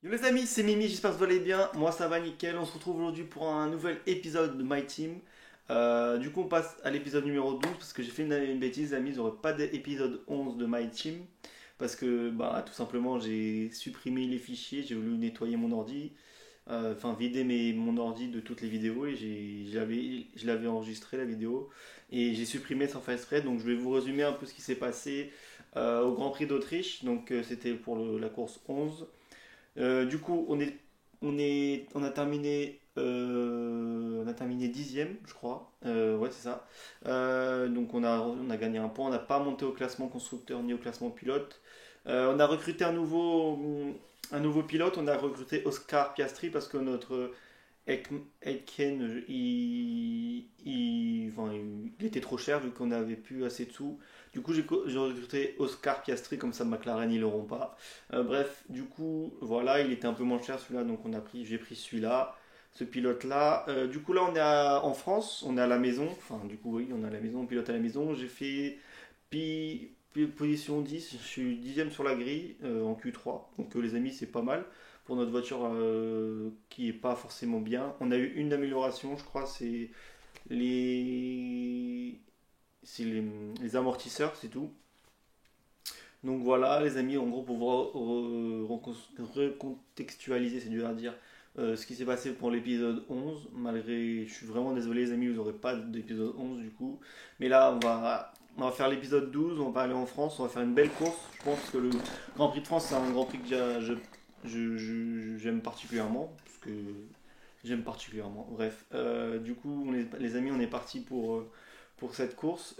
Yo les amis, c'est Mimi, j'espère que vous allez bien. Moi ça va nickel. On se retrouve aujourd'hui pour un nouvel épisode de My Team. Du coup, on passe à l'épisode numéro 12 parce que j'ai fait une bêtise, les amis. Il n'y aurait pas d'épisode 11 de My Team parce que tout simplement j'ai supprimé les fichiers. J'ai voulu nettoyer mon ordi, enfin vider mon ordi de toutes les vidéos et je l'avais enregistré la vidéo et j'ai supprimé sans faire exprès. Donc je vais vous résumer un peu ce qui s'est passé au Grand Prix d'Autriche. Donc c'était pour la course 11. Du coup, on a terminé dixième, je crois. Ouais, c'est ça. Donc on a gagné un point. On n'a pas monté au classement constructeur ni au classement pilote. On a recruté un nouveau pilote. On a recruté Oscar Piastri parce que notre Aitken, il était trop cher vu qu'on n'avait plus assez de sous. Du coup, j'ai recruté Oscar Piastri, comme ça McLaren ils l'auront pas. Bref, du coup, voilà, il était un peu moins cher celui-là, donc j'ai pris celui-là, ce pilote-là. Du coup, là, en France, on est à la maison. Enfin, du coup, oui, on est à la maison, on pilote à la maison. J'ai fait position 10, je suis dixième sur la grille en Q3. Donc, les amis, c'est pas mal pour notre voiture qui est pas forcément bien. On a eu une amélioration, je crois, les, c'est les amortisseurs, c'est tout. Donc voilà, les amis, en gros, pour vous recontextualiser, c'est dur à dire, ce qui s'est passé pour l'épisode 11, malgré, je suis vraiment désolé, les amis, vous n'aurez pas d'épisode 11 du coup. Mais là, on va faire l'épisode 12, on va aller en France, on va faire une belle course. Je pense que le Grand Prix de France, c'est un Grand Prix que j'aime particulièrement, parce que j'aime particulièrement. Bref, du coup, les amis, on est parti pour cette course.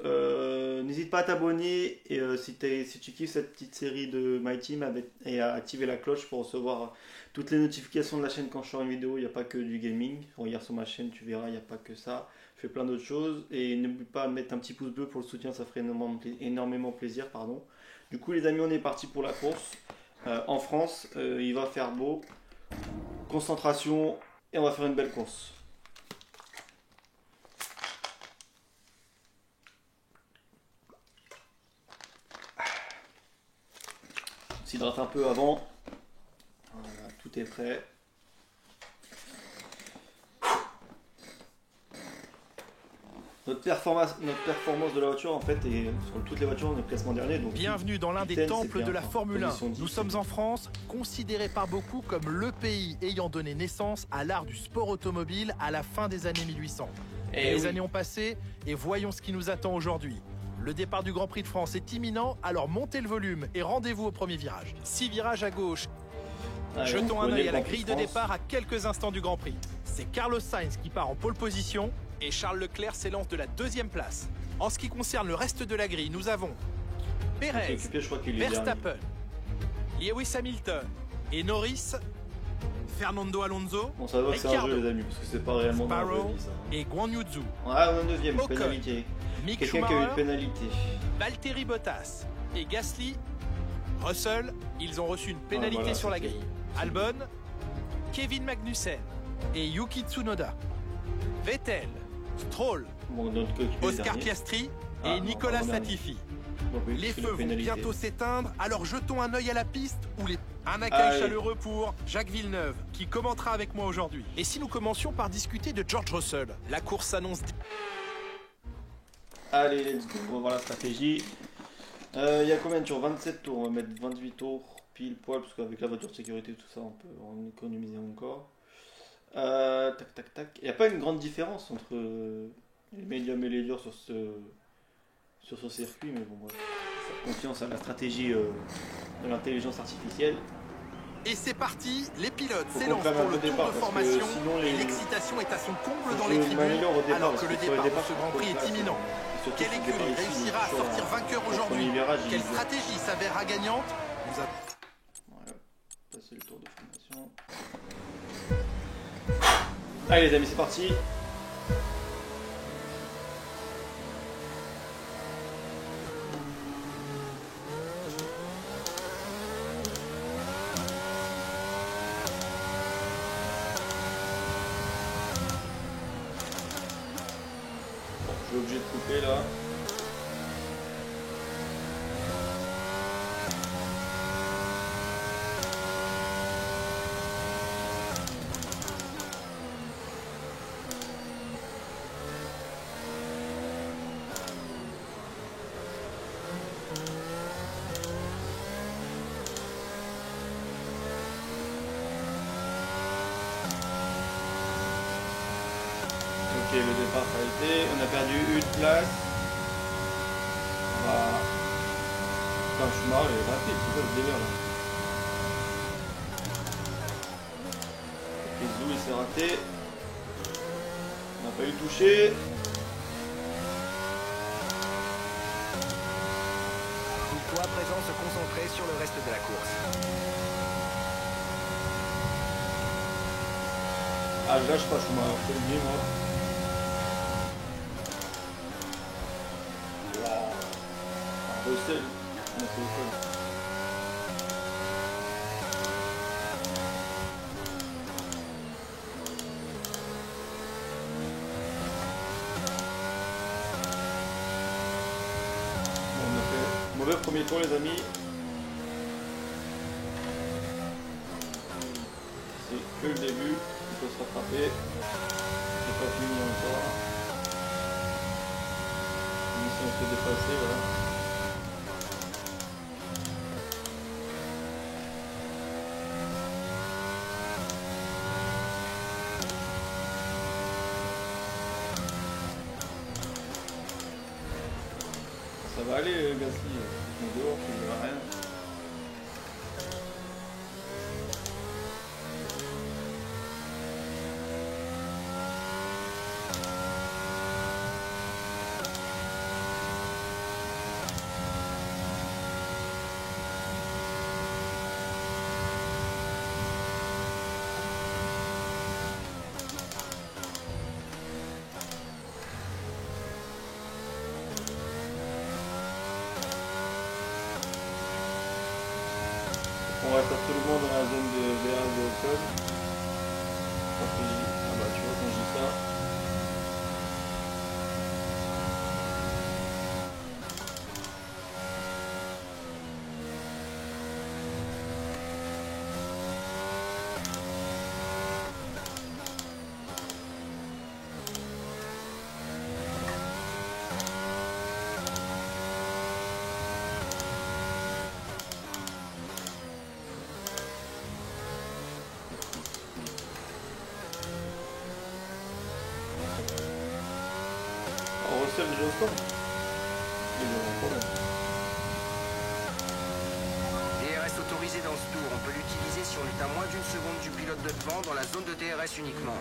N'hésite pas à t'abonner et, si tu kiffes cette petite série de My Team et à activer la cloche pour recevoir toutes les notifications de la chaîne quand je sors une vidéo. Il n'y a pas que du gaming. Regarde sur ma chaîne, tu verras, il n'y a pas que ça. Je fais plein d'autres choses. Et n'oublie pas de mettre un petit pouce bleu pour le soutien, ça ferait énormément plaisir. Pardon. Du coup, les amis, on est parti pour la course. En France, il va faire beau. Concentration et on va faire une belle course. On s'hydrate un peu avant. Voilà, tout est prêt. Notre performance de la voiture, en fait, est sur toutes les voitures, on est classement dernier. Donc bienvenue dans l'un des temples de la Formule 1. Nous sommes en France, considéré par beaucoup comme le pays ayant donné naissance à l'art du sport automobile à la fin des années 1800. Les années ont passé et voyons ce qui nous attend aujourd'hui. Le départ du Grand Prix de France est imminent, alors montez le volume et rendez-vous au premier virage. 6 virages à gauche. Jetons un œil à la grille de départ à quelques instants du Grand Prix. C'est Carlos Sainz qui part en pole position et Charles Leclerc s'élance de la deuxième place. En ce qui concerne le reste de la grille, nous avons Perez, Verstappen, Lewis Hamilton et Norris, Fernando Alonso, bon, ça va que c'est un jeu, les amis, parce que c'est pas réellement Sparrow et Guan Yu Zhou. Ah, on est 9ème, pénalité. Mick Quelqu'un qui a eu une pénalité. Valtteri Bottas et Gasly, Russell, ils ont reçu une pénalité sur la grille. Albon, Kevin Magnussen et Yuki Tsunoda. Vettel, Stroll, Oscar Piastri et Nicolas Latifi. Les feux vont bientôt s'éteindre, alors jetons un œil à la piste un accueil chaleureux pour Jacques Villeneuve, qui commentera avec moi aujourd'hui. Et si nous commencions par discuter de George Russell, la course s'annonce... Allez, let's go, on va voir la stratégie. Il y a combien de tours? 27 tours, on va mettre 28 tours pile poil, parce qu'avec la voiture de sécurité, tout ça, on peut en économiser encore. Tac tac tac. Il n'y a pas une grande différence entre les médiums et les durs sur ce circuit, mais bon, bref. Faire confiance à la stratégie de l'intelligence artificielle. Et c'est parti, les pilotes s'élancent pour le tour de formation et l'excitation est à son comble dans les tribunes alors que le départ de ce Grand Prix est imminent. Quelle écurie réussira à sortir vainqueur aujourd'hui? Quelle stratégie s'avérera gagnante? Voilà, passer le tour de formation. Allez les amis, c'est parti. Je suis obligé de couper là. Ok, le départ ça a été. On a perdu une place. Voilà. Putain, Schumacher il est rapide, c'est quoi ce délire là? Ok, Zou il s'est raté. On n'a pas eu touché. Il faut à présent se concentrer sur le reste de la course. Ah, je lâche pas Schumacher, je te le dis moi. Wow. Un Russell, on a fait le fun. Mauvais premier tour les amis. C'est que le début, il faut se rattraper. C'est pas fini encore. Même si on se fait dépasser, voilà. Ça va aller Gasly, ils sont dehors, ça ne verra rien. On reste absolument dans la zone de V1 de Ocon. Ah bah tu vois quand je dis ça. Russell déjà au sport. Il y a un problème. DRS autorisé dans ce tour. On peut l'utiliser si on est à moins d'une seconde du pilote de devant dans la zone de DRS uniquement.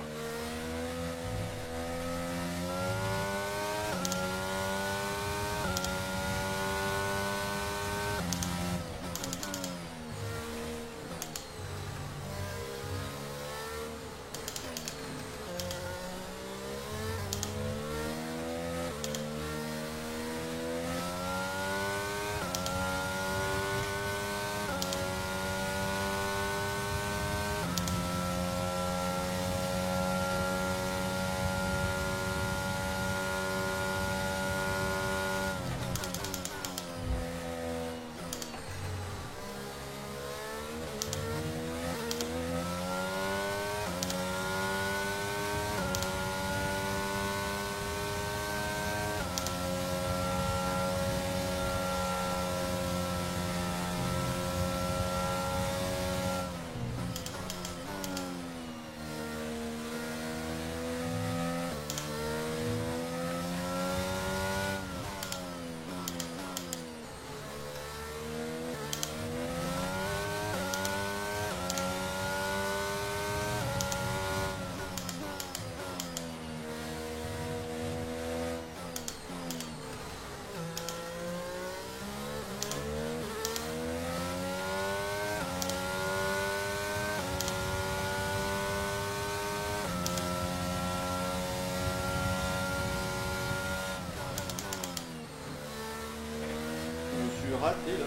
Raté là.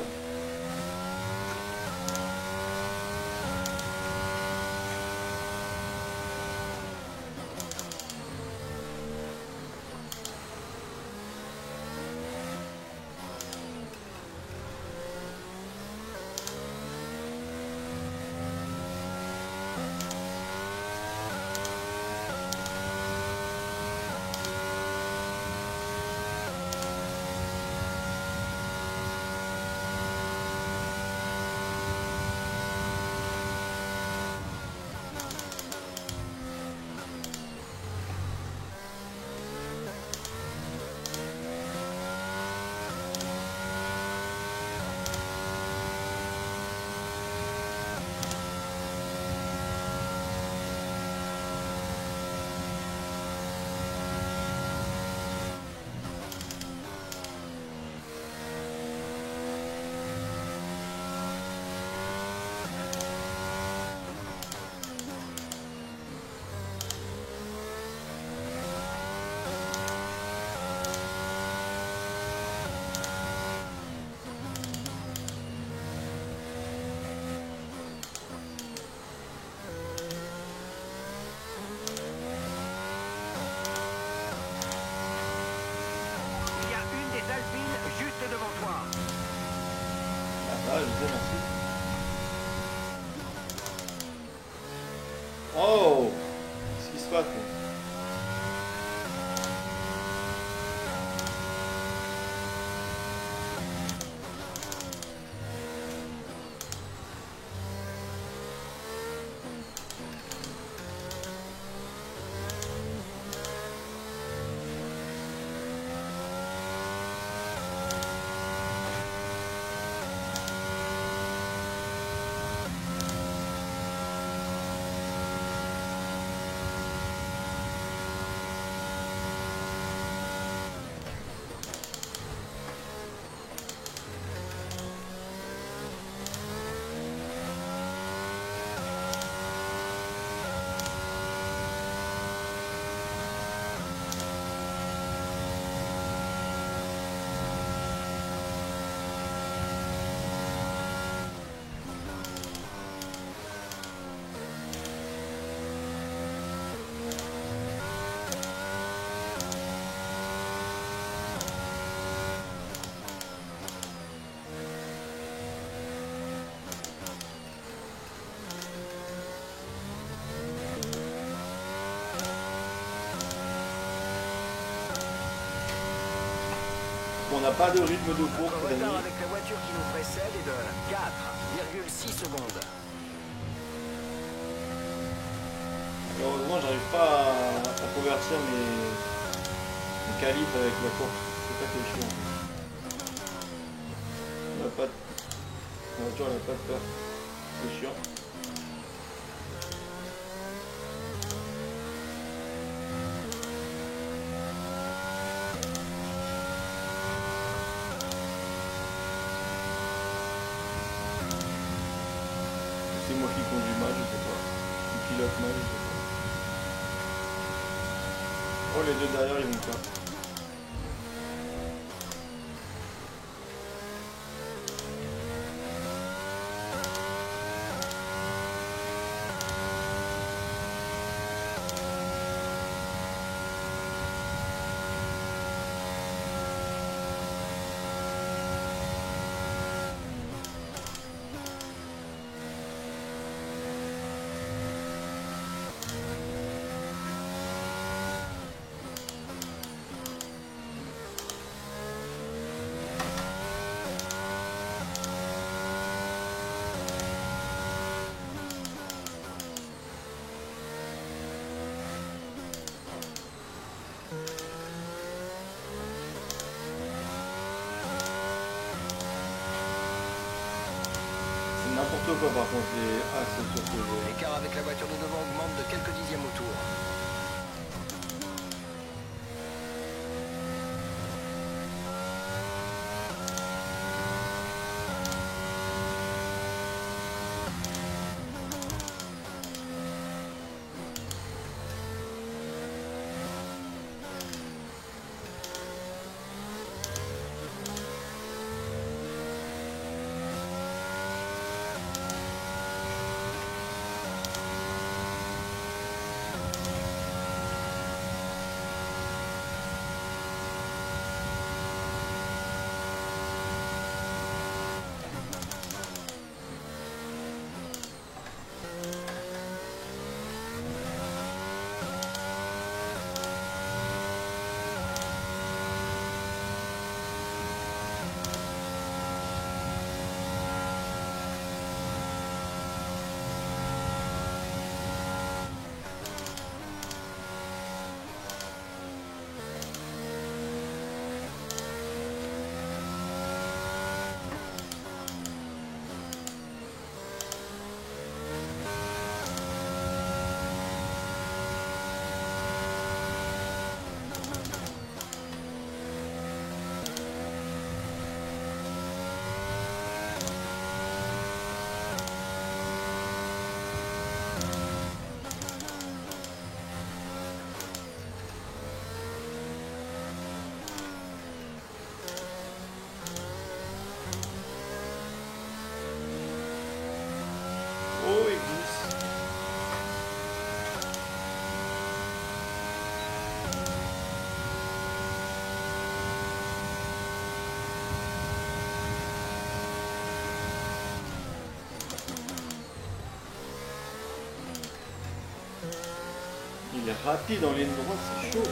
passe. Bon. On n'a pas de rythme de course. Le retard avec la voiture qui nous précède est de 4,6 secondes. Heureusement, j'arrive pas à convertir mes qualifs avec la course. C'est ça qui est chiant. La voiture elle n'a pas de peur. C'est chiant. C'est moi qui conduis mal, je sais pas. Qui pilote mal, je sais pas. Oh, les deux derrière, ils vont pas. N'importe quoi par contre, les axes sur ce jeu. L'écart avec la voiture de devant augmente de quelques dixièmes au tour. Oh, il glisse. Il est rapide en ligne droite, c'est chaud.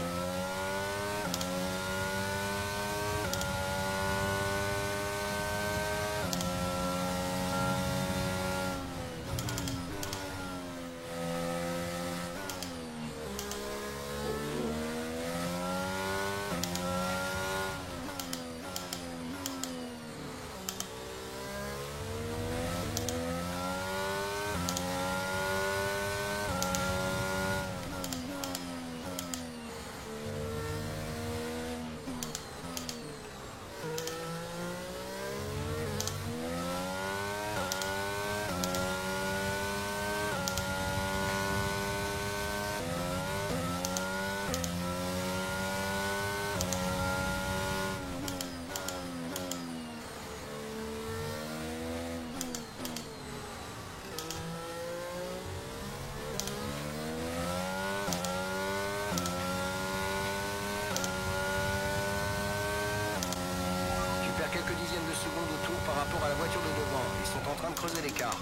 Quelques dizaines de secondes au tour par rapport à la voiture de devant. Ils sont en train de creuser l'écart.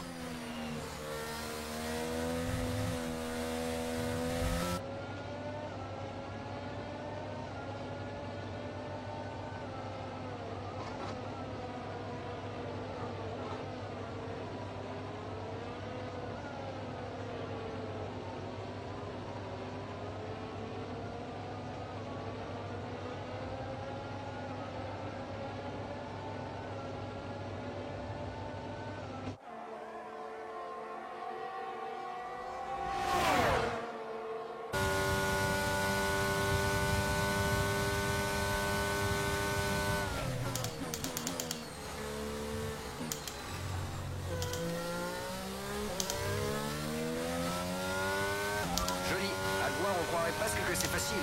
On croirait presque que c'est facile.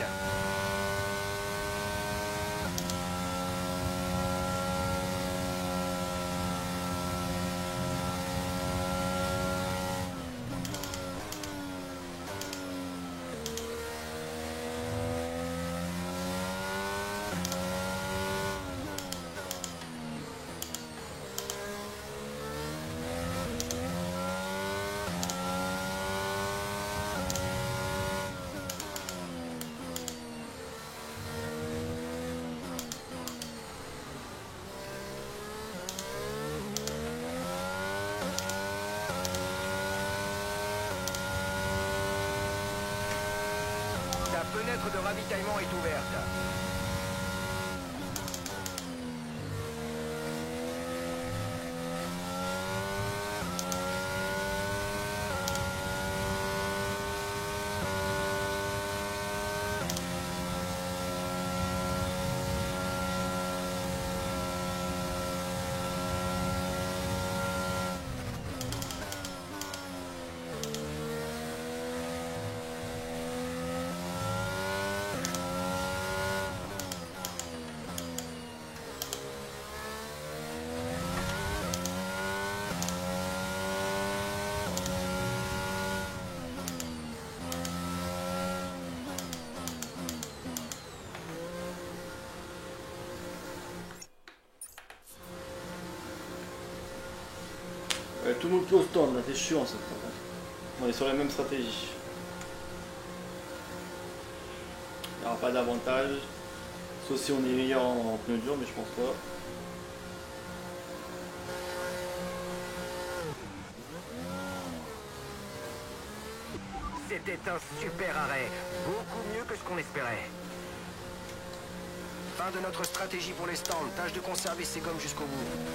La fenêtre de ravitaillement est ouverte. Tout le monde close stand là, c'est chiant ça. On est sur la même stratégie. Il n'y aura pas d'avantage. Sauf si on est meilleur en pneus durs, mais je pense pas. C'était un super arrêt. Beaucoup mieux que ce qu'on espérait. Fin de notre stratégie pour les stands. Tâche de conserver ces gommes jusqu'au bout.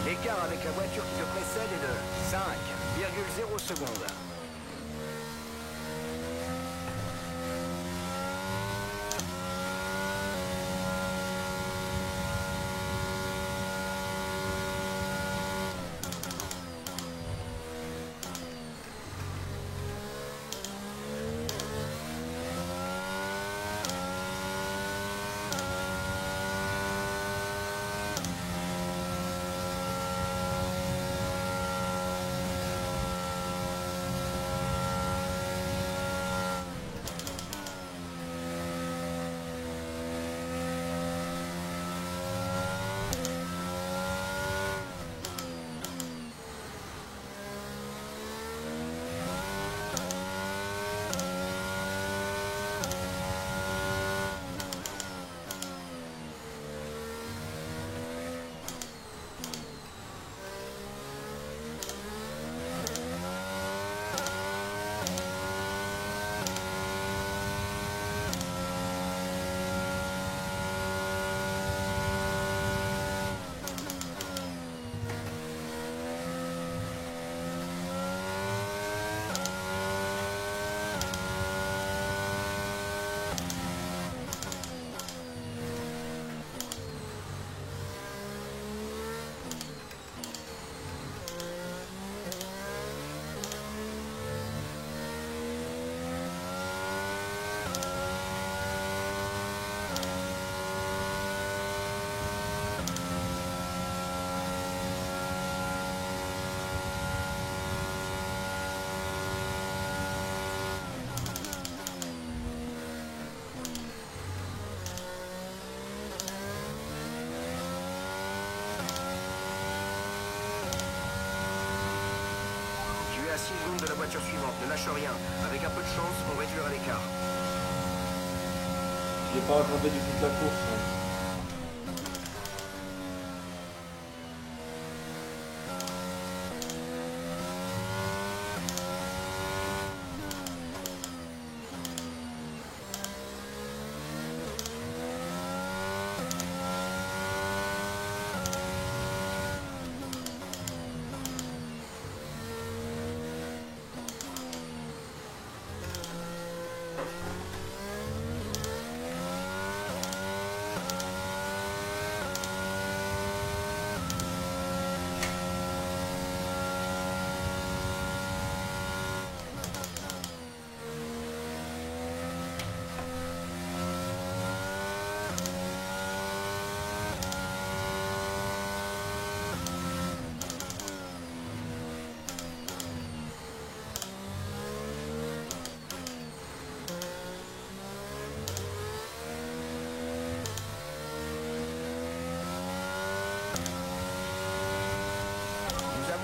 L'écart avec la voiture qui te précède est de 5,0 secondes. À 6 secondes de la voiture suivante, ne lâche rien. Avec un peu de chance, on réduira l'écart. J'ai pas rattrapé du tout la course. Hein.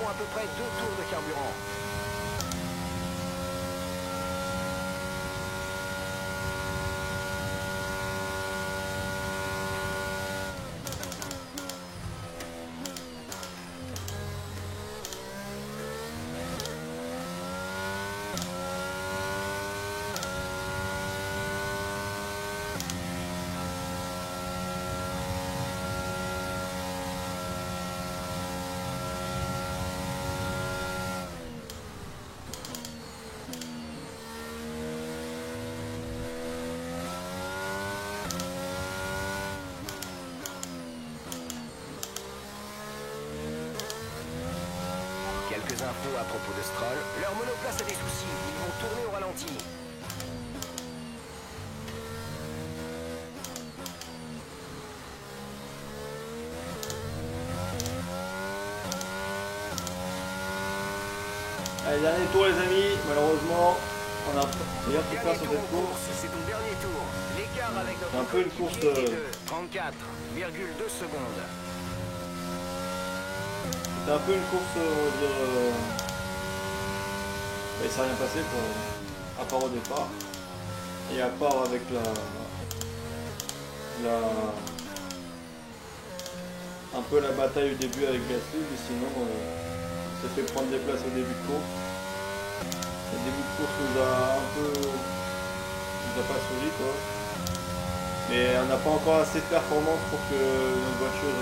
À peu près 2 tours de carburant. Quelques infos à propos de Stroll. Leur monoplace a des soucis. Ils vont tourner au ralenti. Allez, dernier tour les amis. Malheureusement, on a rien pu faire sur cette course. C'est ton dernier tour. L'écart avec notre un peu une course de 34,2 secondes. C'est un peu une course, on va dire. Il s'est rien passé à part au départ. Et à part avec un peu la bataille au début avec Gasly, mais sinon on s'est fait prendre des places au début de course. Le début de course nous a pas souri quoi. Mais on n'a pas encore assez de performance pour que notre voiture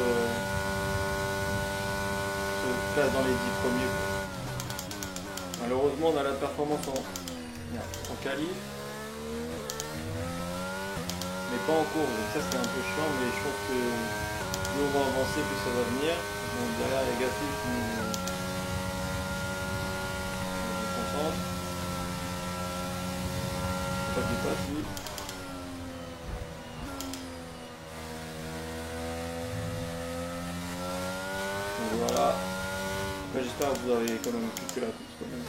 place dans les 10 premiers. Malheureusement, on a la performance en qualif, mais pas en course. Donc ça, c'est un peu chiant, mais je pense que plus on va avancer, plus ça va venir. Donc derrière, les gars, qui se concentrent. Pas de passe, lui. Voilà. J'espère que vous avez quand même kiffé la course quand même.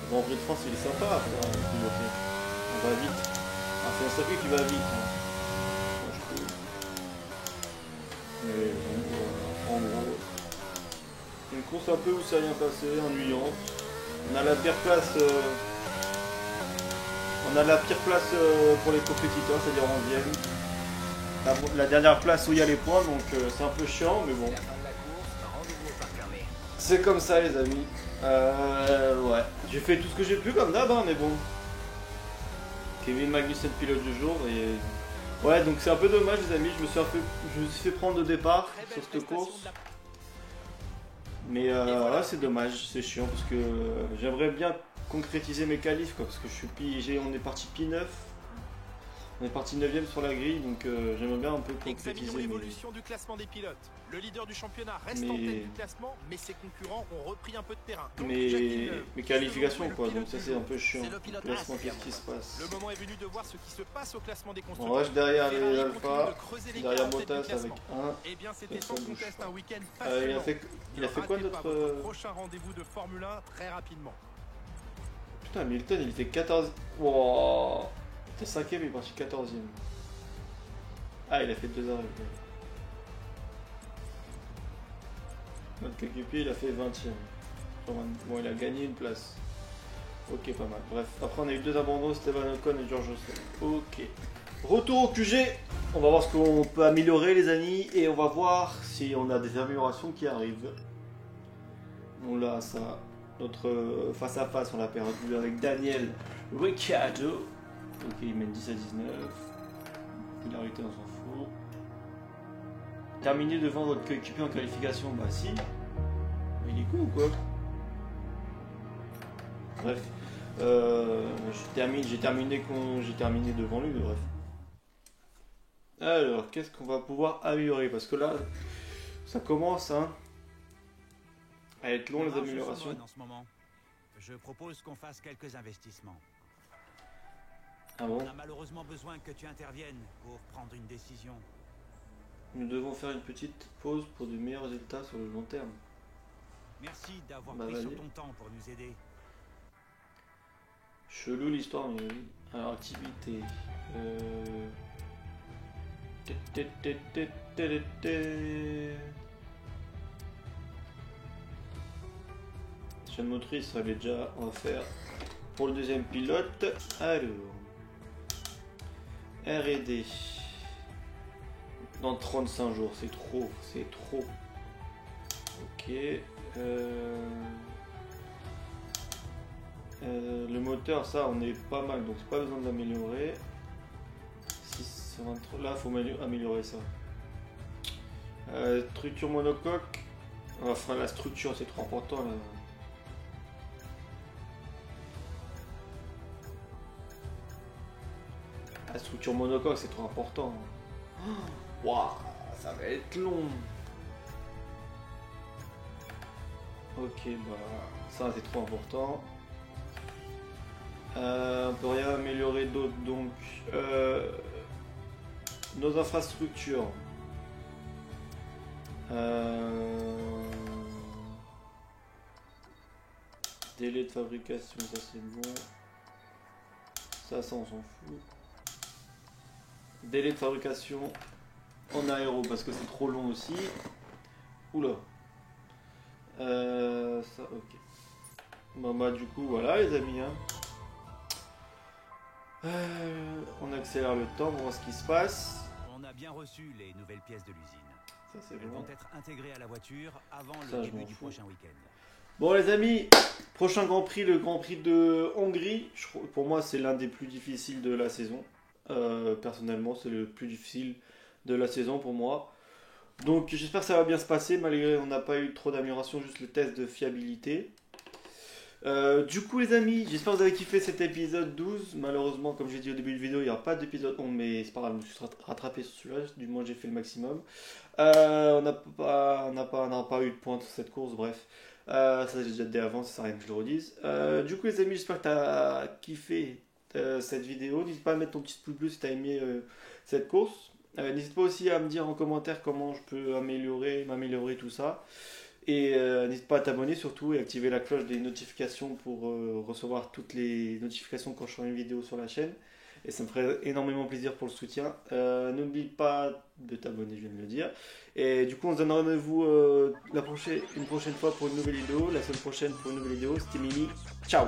Le Grand Prix de France il est sympa à piloter. On va vite. C'est un circuit qui va vite. Hein. Moi, je trouve. Mais bon, en gros. Une course un peu où ça n'a rien passé, ennuyante. On a la pire place. On a la pire place pour les compétiteurs, c'est-à-dire 11e. La dernière place où il y a les points, donc c'est un peu chiant, mais bon. C'est comme ça les amis. Ouais. J'ai fait tout ce que j'ai pu comme d'hab, hein, mais bon. Kevin Magnussen pilote du jour et. Ouais, donc c'est un peu dommage les amis, je me suis fait prendre de départ sur cette course. Mais ouais, c'est dommage, c'est chiant parce que j'aimerais bien concrétiser mes qualifs quoi, parce que on est parti P9. On est parti 9ème sur la grille, donc j'aimerais bien un peu concrétiser l'évolution du classement des pilotes. Le leader du championnat reste en tête du classement, mais ses concurrents ont repris un peu de terrain. Donc, mes qualifications quoi, donc ça c'est un peu chiant. Le classement, qu'est-ce qui se passe? Le moment est venu de voir ce qui se passe au classement des constructeurs. On reste derrière les Alpha, derrière Bottas avec 1. Eh bien, c'était sans conteste un week-end il a fait quoi notre prochain rendez-vous de Formule 1 très rapidement. Putain, Hamilton il était 14. Wow. Il était 5ème, il est parti 14ème. Ah, il a fait 2 arrêts. Notre coéquipier, il a fait 20ème. Bon, il a gagné une place. Ok, pas mal. Bref, après on a eu 2 abandons, Esteban Ocon et George Russell. Ok. Retour au QG. On va voir ce qu'on peut améliorer, les amis. Et on va voir si on a des améliorations qui arrivent. Bon, là, ça. Notre face à face, on l'a perdu avec Daniel Ricciardo. Ok, il mène 10 à 19. Popularité, on s'en fout. Terminer devant votre coéquipier en qualification, bah si. Mais il est cool ou quoi? Bref. J'ai terminé devant lui, bref. Alors, qu'est-ce qu'on va pouvoir améliorer? Parce que là, ça commence à être long les améliorations. En ce moment. Je propose qu'on fasse quelques investissements. Ah bon? On a malheureusement besoin que tu interviennes pour prendre une décision. Nous devons faire une petite pause pour de meilleurs résultats sur le long terme. Merci d'avoir pris sur ton temps pour nous aider. Chelou l'histoire, mais oui. Alors, activité. Chaîne motrice, elle est déjà. On va faire pour le deuxième pilote. Alors. R&D. Dans 35 jours, c'est trop, c'est trop. Ok. Le moteur, ça, on est pas mal, donc c'est pas besoin de l'améliorer. 623, là, faut améliorer ça. Structure monocoque. Enfin, la structure, c'est trop important là. La structure monocoque, c'est trop important. Waouh, ça va être long. Ok, bah ça c'est trop important. On peut rien améliorer d'autre, donc nos infrastructures. Délai de fabrication, ça c'est bon. Ça on s'en fout. Délai de fabrication en aéro parce que c'est trop long aussi. Oula. Ça, ok. Bon bah du coup voilà les amis. Hein. On accélère le temps, on voit ce qui se passe. On a bien reçu les nouvelles pièces de l'usine. Ça c'est Elles bon. vont être intégrées à la voiture avant Ça, le début du prochain week-end. Bon les amis, prochain Grand Prix, le Grand Prix de Hongrie. Pour moi c'est l'un des plus difficiles de la saison. Personnellement c'est le plus difficile de la saison pour moi. Donc j'espère que ça va bien se passer, malgré on n'a pas eu trop d'amélioration, juste le test de fiabilité. Du coup les amis, j'espère que vous avez kiffé cet épisode 12. Malheureusement, comme j'ai dit au début de vidéo, il n'y aura pas d'épisode 11, mais c'est pas grave, je me suis rattrapé sur celui-là, du moins j'ai fait le maximum. On n'a pas eu de points sur cette course, bref. Ça j'ai déjà dit avant, ça sert à rien que je le redise. Du coup les amis, j'espère que tu as kiffé cette vidéo. N'hésite pas à mettre ton petit pouce bleu si tu as aimé cette course. N'hésite pas aussi à me dire en commentaire comment je peux m'améliorer tout ça. Et n'hésite pas à t'abonner surtout et activer la cloche des notifications pour recevoir toutes les notifications quand je ferai une vidéo sur la chaîne. Et ça me ferait énormément plaisir pour le soutien. N'oublie pas de t'abonner, je viens de le dire. Et du coup, on se donne rendez-vous une prochaine fois pour une nouvelle vidéo. La semaine prochaine pour une nouvelle vidéo. C'était Mimi. Ciao!